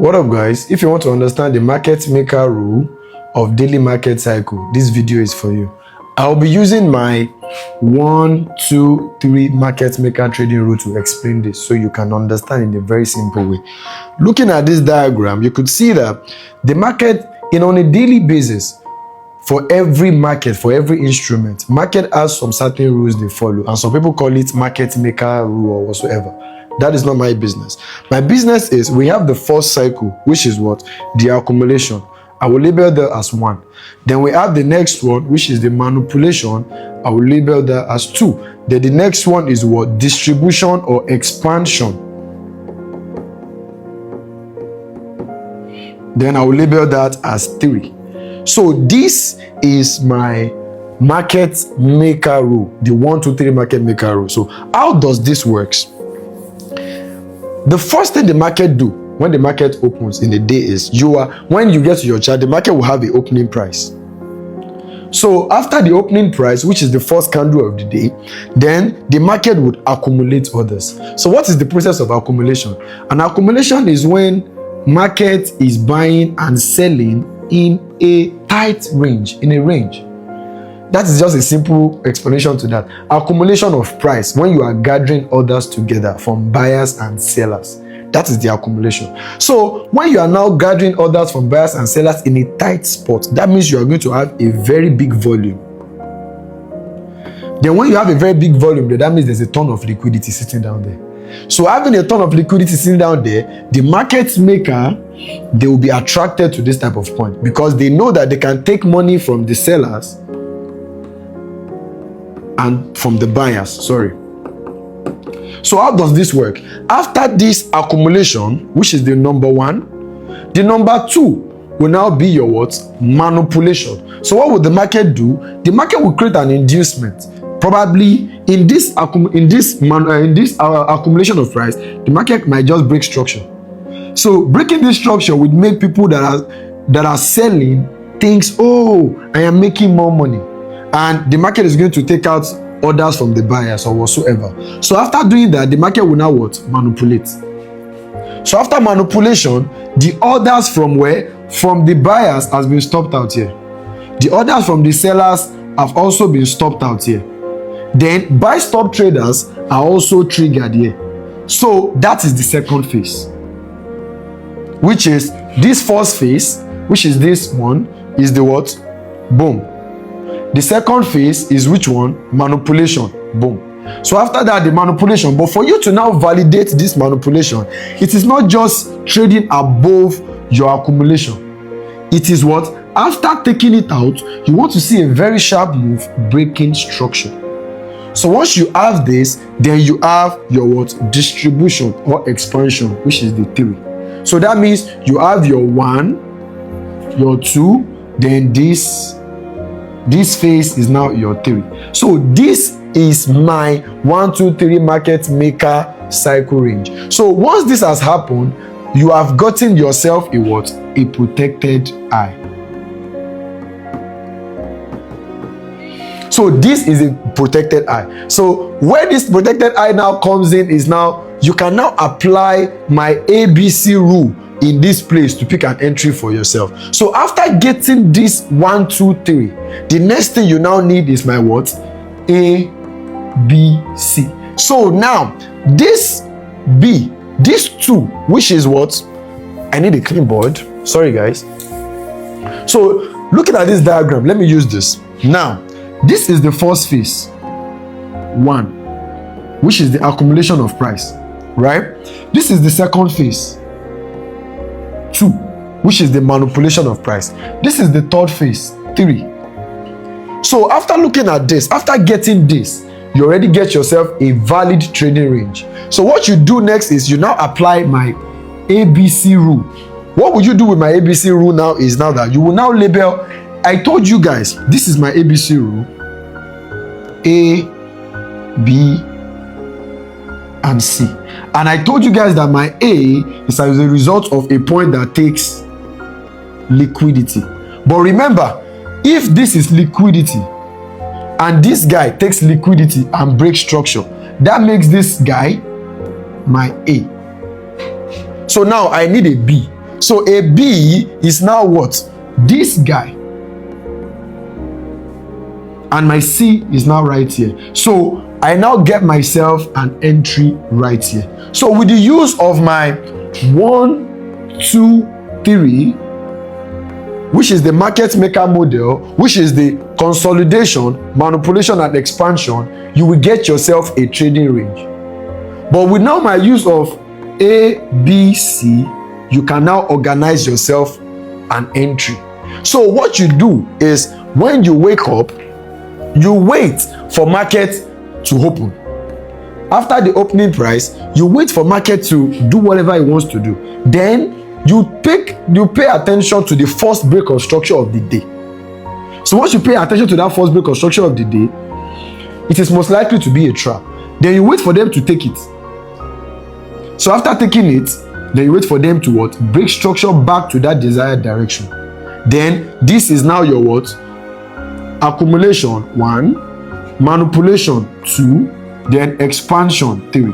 What up, guys? If you want to understand the market maker rule of daily market cycle, this video is for you. I'll be using my 1, 2, 3 market maker trading rule to explain this so you can understand in a very simple way. Looking at this diagram, you could see that the market on a daily basis, for every market, for every instrument, market has some certain rules they follow, and some people call it market maker rule or whatsoever. That is not my business. My business is we have the first cycle, which is what? The accumulation. I will label that as 1. Then we have the next one, which is the manipulation. I will label that as 2. Then the next one is what? Distribution or expansion. Then I will label that as 3. So this is my market maker rule, the 1, 2, 3 market maker rule. So how does this works? The first thing the market do when the market opens in the day is when you get to your chart, the market will have an opening price. So after the opening price, which is the first candle of the day, then the market would accumulate others. So what is the process of accumulation? An accumulation is when market is buying and selling in a tight range, in a range. That is just a simple explanation to that. Accumulation of price, when you are gathering orders together from buyers and sellers. That is the accumulation. So when you are now gathering orders from buyers and sellers in a tight spot, that means you are going to have a very big volume. Then when you have a very big volume, that means there's a ton of liquidity sitting down there. So having a ton of liquidity sitting down there, the market maker, they will be attracted to this type of point because they know that they can take money from the sellers and from the buyers, sorry. So how does this work? After this accumulation, which is the number 1, the number 2 will now be your what? Manipulation. So what will the market do? The market will create an inducement. Probably in this accumulation of price, the market might just break structure. So breaking this structure would make people that are selling thinks, oh, I am making more money. And the market is going to take out orders from the buyers or whatsoever. So after doing that, the market will now what? Manipulate. So after manipulation, the orders from where? From the buyers has been stopped out here. The orders from the sellers have also been stopped out here. Then buy stop traders are also triggered here. So that is the second phase, which is this first phase, which is this one, is the what? Boom. The second phase is which one? Manipulation. Boom. So after that, the manipulation. But for you to now validate this manipulation, it is not just trading above your accumulation. It is what? After taking it out, you want to see a very sharp move breaking structure. So once you have this, then you have your what? Distribution or expansion, which is the 3. So that means you have your 1, your 2, then this phase is now your 3. So this is my 1, 2, 3 market maker cycle range. So once this has happened, you have gotten yourself a what? A protected eye. So this is a protected eye. So where this protected eye now comes in is now you can now apply my ABC rule in this place to pick an entry for yourself. So after getting this 1, 2, 3, the next thing you now need is my what? A, B, C. So now this B, this 2, which is what? I need a clean board. Sorry guys. So looking at this diagram, let me use this. Now, this is the first phase, 1, which is the accumulation of price, right? This is the second phase, 2, which is the manipulation of price. This is the third phase, 3. So after looking at this, after getting this, you already get yourself a valid trading range. So what you do next is you now apply my ABC rule. What would you do with my ABC rule now is now that you will now label, I told you guys, this is my ABC rule, A, B, and C. And I told you guys that my A is as a result of a point that takes liquidity. But remember, if this is liquidity and this guy takes liquidity and breaks structure, that makes this guy my A. So now I need a B. So a B is now what? This guy. And my C is now right here. So I now get myself an entry right here. So with the use of my 1, 2, 3, which is the market maker model, which is the consolidation, manipulation, and expansion, you will get yourself a trading range. But with now my use of A, B, C, you can now organize yourself an entry. So what you do is when you wake up, you wait for market to open. After the opening price, you wait for market to do whatever it wants to do. Then you pay attention to the first break of structure of the day. So once you pay attention to that first break of structure of the day, it is most likely to be a trap. Then you wait for them to take it. So after taking it, then you wait for them to what? Break structure back to that desired direction. Then this is now your what? Accumulation 1, manipulation 2, then expansion 3.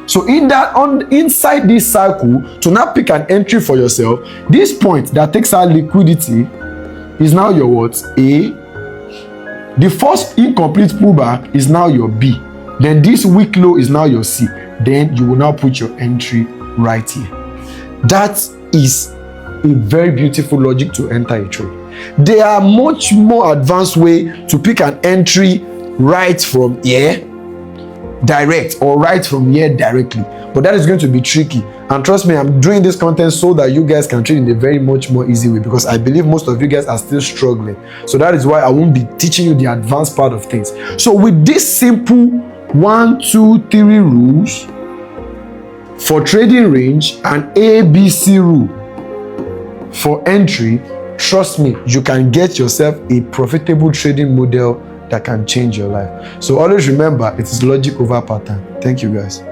So inside this cycle, to now pick an entry for yourself, this point that takes out liquidity is now your what? A. The first incomplete pullback is now your B. Then this weak low is now your C. Then you will now put your entry right here. That is a very beautiful logic to enter a trade. There are much more advanced way to pick an entry right from here direct or right from here directly, but that is going to be tricky. And trust me, I'm doing this content so that you guys can trade in a very much more easy way, because I believe most of you guys are still struggling. So that is why I won't be teaching you the advanced part of things. So with this simple 1, 2, 3 rules for trading range and ABC rule for entry, trust me, you can get yourself a profitable trading model that can change your life. So always remember, it is logic over pattern. Thank you guys.